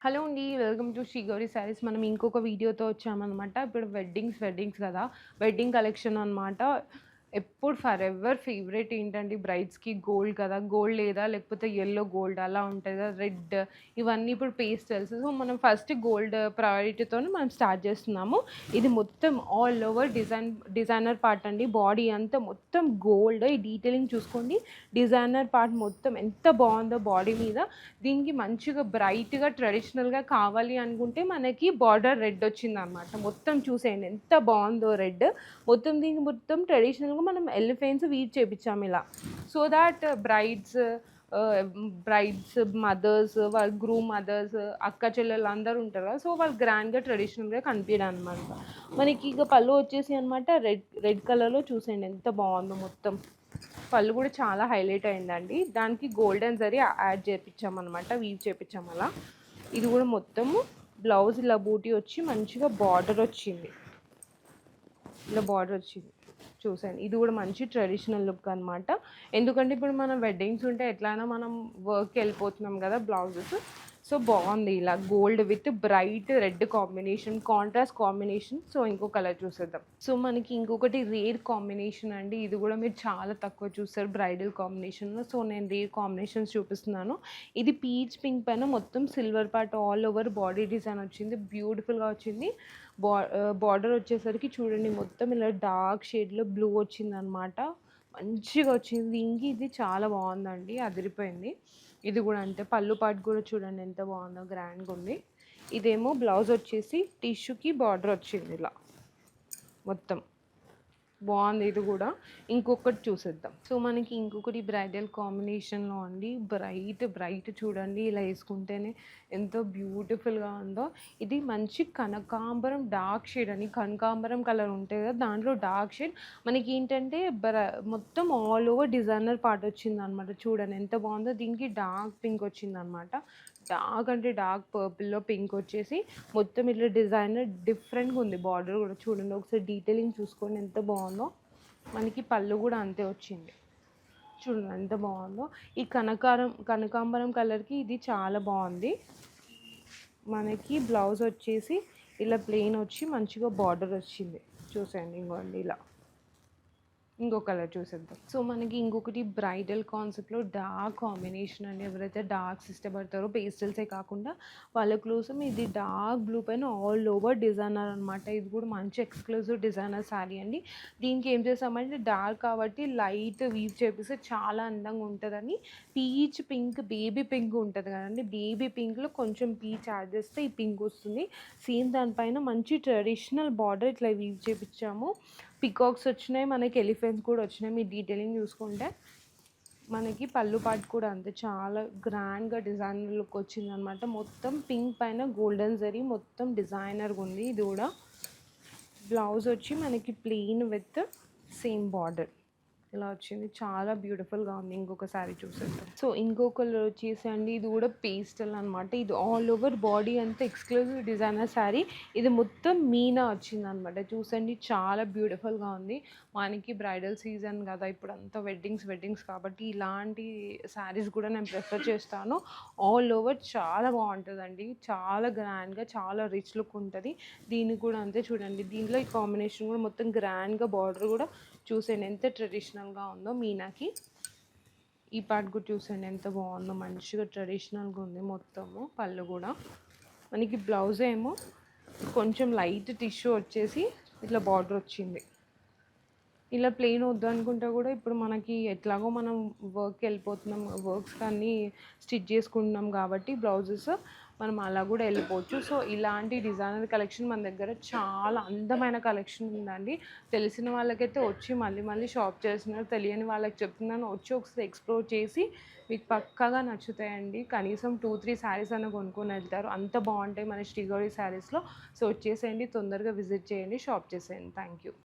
Hello అండి. Welcome to Shri Gauri sarees. మనం ఇంకొక వీడియోతో వచ్చామనమాట. ఇప్పుడు వెడ్డింగ్స్ కదా! వెడ్డింగ్ కలెక్షన్ అనమాట. ఎప్పుడు ఫరెవర్ ఫేవరెట్ ఏంటంటే బ్రైడ్స్‌కి గోల్డ్ కదా! గోల్డ్ లేదా లేకపోతే యెల్లో గోల్డ్ అలా ఉంటది కదా! రెడ్ ఇవన్నీ ఇప్పుడు పేస్టల్స్. సో, మనం ఫస్ట్ గోల్డ్ ప్రయారిటీతోని మనం స్టార్ట్ చేస్తున్నాము. ఇది మొత్తం ఆల్ ఓవర్ డిజైనర్ పార్ట్ అండి. బాడీ అంతా మొత్తం గోల్డ్. ఈ డీటెయిలింగ్ చూసుకోండి. డిజైనర్ పార్ట్ మొత్తం ఎంత బావుందో బాడీ మీద. దీనికి మంచిగా బ్రైట్‌గా ట్రెడిషనల్‌గా కావాలి అనుకుంటే మనకి బార్డర్ రెడ్ వచ్చిందనమాట. మొత్తం చూసేయండి ఎంత బావుందో రెడ్. మొత్తం దీనికి మొత్తం ట్రెడిషనల్‌గా మనం ఎలిఫెంట్స్ వీవ్ చేపిచ్చాము ఇలా. సో థాట్ బ్రైడ్స్ మదర్స్, వాళ్ళ గ్రూమ్ మదర్స్, అక్క చెల్లెలు అందరూ ఉంటారు కదా! సో వాళ్ళు గ్రాండ్‌గా ట్రెడిషనల్‌గా కనిపియడనమాట. మనకి ఇక పళ్ళు వచ్చేసి అనమాట రెడ్ రెడ్ కలర్‌లో చూసేయండి ఎంత బావుందో మొత్తం. పళ్ళు కూడా చాలా హైలైట్ అయిందండి. దానికి గోల్డెన్ జరీ యాడ్ చేపిచ్చామనమాట. వీవ్ చేపిచ్చాం అలా. ఇది కూడా మొత్తము బ్లౌజ్ ఇలా బూటీ వచ్చి మంచిగా బార్డర్ వచ్చింది. ఇలా బార్డర్ వచ్చింది. చూసాను. ఇది కూడా మంచి ట్రెడిషనల్ లుక్ అనమాట. ఎందుకంటే ఇప్పుడు మనం వెడ్డింగ్స్ ఉంటే ఎట్లైనా మనం వర్క్‌కెళ్ళిపోతున్నాం కదా! బ్లౌజెస్. సో, బావుంది ఇలా gold with bright red combination, contrast combination. So, ఇంకో కలర్ చూసేద్దాం. సో, మనకి ఇంకొకటి రేర్ కాంబినేషన్ అండి. ఇది కూడా మీరు చాలా తక్కువ చూస్తారు బ్రైడల్ కాంబినేషన్‌లో. సో, నేను రేర్ కాంబినేషన్స్ చూపిస్తున్నాను. ఇది పీచ్ పింక్ పైన మొత్తం silver part all over body design వచ్చింది. బ్యూటిఫుల్‌గా వచ్చింది. బార్డర్ వచ్చేసరికి చూడండి మొత్తం ఇలా డార్క్ షేడ్‌లో బ్లూ వచ్చిందనమాట. మంచిగా వచ్చింది. దీనికి ఇది చాలా బావుందండి. అదిరిపోయింది. ఇది గూడా అంతే. పళ్ళు పార్ట్ కూడా చూడండి ఎంత బావుందో గ్రాండ్‌గుంది. ఇదేమో బ్లౌజ్ వచ్చేసి టిష్యూకి బార్డర్ వచ్చింది ఇలా మొత్తం. బావుంది ఇది గూడా. ఇంకొకటి చూసేద్దాం. సో, మనకి ఇంకొకటి బ్రైడల్ కాంబినేషన్‌లో అండి. బ్రైట్ చూడండి ఇలా యేసుకుంటేనే ఎంతో బ్యూటిఫుల్‌గా ఉందో. ఇది మంచి కనకాంబరం డార్క్ షేడ్ అండి. కనకాంబరం కలర్ ఉంటది కదా! దాంట్లో డార్క్ షేడ్ మనకేంటంటే మొత్తం ఆల్ ఓవర్ డిజైనర్ పార్ట్ వచ్చిందనమాట. చూడండి ఎంత బావుందో. దీనికి డార్క్ పింక్ వచ్చిందనమాట. డార్క్ అంటే డార్క్ పర్పుల్‌లో పింక్ వచ్చేసి మొత్తం ఇట్లా డిజైనర్ డిఫరెంట్‌గా ఉంది. బార్డర్ కూడా చూడండి. ఒకసారి డీటెయిలింగ్ చూసుకోండి ఎంత బావుందో. మనకి పళ్ళు కూడా అంతే వచ్చింది. చూడండి ఎంత బావుందో. ఈ కనకాంబరం కలర్‌కి ఇది చాలా బావుంది. మనకి బ్లౌజ్ వచ్చేసి ఇలా ప్లెయిన్ వచ్చి మంచిగా బార్డర్ వచ్చింది. చూసేయండి ఇంగోండి ఇలా. ఇంకో కలర్ చూసేద్దాం. సో, మనకి ఇంకొకటి బ్రైడల్ కాన్సెప్ట్‌లో డార్క్ కాంబినేషన్ అండి. ఎవరైతే డార్క్స్ ఇష్టపడతారో పేస్టల్సే కాకుండా వాళ్ళ కోసం ఇది డార్క్ బ్లూ పైన ఆల్ ఓవర్ డిజైనర్ అనమాట. ఇది కూడా మంచి ఎక్స్‌క్లూజివ్ డిజైనర్ శారీ అండి. దీనికి ఏం చేసామంటే డార్క్ కాబట్టి లైట్ వీవ్ చేపిస్తే చాలా అందంగా ఉంటదని పీచ్ పింక్, బేబీ పింక్ ఉంటది కదండీ! బేబీ పింక్‌లో కొంచెం పీచ్ యాడ్ చేస్తే ఈ పింక్ వస్తుంది. సేమ్ దానిపైన మంచి ట్రెడిషనల్ బార్డర్ ఇట్లా వీవ్ చేపిచ్చాము. పికాక్స్ వచ్చినాయి. మనకి ఎలిఫెంట్స్ కూడా వచ్చినాయి. మీరు డీటెయిలింగ్ చూసుకుంటే మనకి పళ్ళు పార్ట్ కూడా అంతే చాలా గ్రాండ్‌గా డిజైనర్ లుక్ వచ్చిందనమాట. మొత్తం పింక్ పైన గోల్డెన్ జరీ మొత్తం డిజైనర్‌గా ఉంది. ఇది కూడా బ్లౌజ్ వచ్చి మనకి ప్లెయిన్ విత్ సేమ్ బార్డర్ ఇలా వచ్చింది. చాలా బ్యూటిఫుల్‌గా ఉంది. ఇంకొక శారీ చూసేద్దాం. సో, ఇంకో కలర్ వచ్చేసి అండి ఇది కూడా పేస్టల్ అనమాట. ఇది ఆల్ ఓవర్ బాడీ అంతా ఎక్స్‌క్లూజివ్ డిజైనర్ శారీ. ఇది మొత్తం మీనా వచ్చిందనమాట. చూసండి చాలా బ్యూటిఫుల్‌గా ఉంది. మనకి బ్రైడల్ సీజన్ కదా! ఇప్పుడంతా వెడ్డింగ్స్ కాబట్టి ఇలాంటి శారీస్ కూడా నేను ప్రిఫర్ చేస్తాను. ఆల్ ఓవర్ చాలా బావుంటదండి. చాలా గ్రాండ్‌గా చాలా రిచ్ లుక్ ఉంటది. దీనికి కూడా అంతే చూడండి. దీంట్లో ఈ కాంబినేషన్ కూడా మొత్తం గ్రాండ్‌గా బార్డర్ కూడా చూసేయండి ఎంత ట్రెడిషనల్‌గా ఉందో మీనాకి. ఈ పార్ట్ కూడా చూసేయండి ఎంత బావుందో. మంచిగా ట్రెడిషనల్‌గా ఉంది మొత్తము. పళ్ళు కూడా. మనకి బ్లౌజ్ ఏమో కొంచెం లైట్ టిష్యూ వచ్చేసి ఇట్లా బార్డర్ వచ్చింది. ఇలా ప్లెయిన్ వద్దు అనుకుంటే కూడా ఇప్పుడు మనకి ఎట్లాగో మనం వర్క్‌కి వెళ్ళిపోతున్నాం. వర్క్స్‌కి అన్నీ స్టిచ్ చేసుకుంటున్నాం కాబట్టి బ్లౌజెస్ మనం అలా కూడా వెళ్ళిపోవచ్చు. సో, ఇలాంటి డిజైనర్ కలెక్షన్ మన దగ్గర చాలా అందమైన కలెక్షన్ ఉందండి. తెలిసిన వాళ్ళకైతే వచ్చి మళ్ళీ మళ్ళీ షాప్ చేస్తున్నారు. తెలియని వాళ్ళకి చెప్తున్నాను వచ్చి ఒకసారి ఎక్స్‌ప్లోర్ చేసి మీకు పక్కాగా నచ్చుతాయండి. కనీసం 2, 3 శారీస్ అన్నా కొనుక్కొని వెళ్తారు. అంత బావుంటాయి మన శ్రీ గౌరి శారీస్‌లో. సో, వచ్చేసేయండి తొందరగా విజిట్ చేయండి. షాప్ చేసేయండి. Thank you.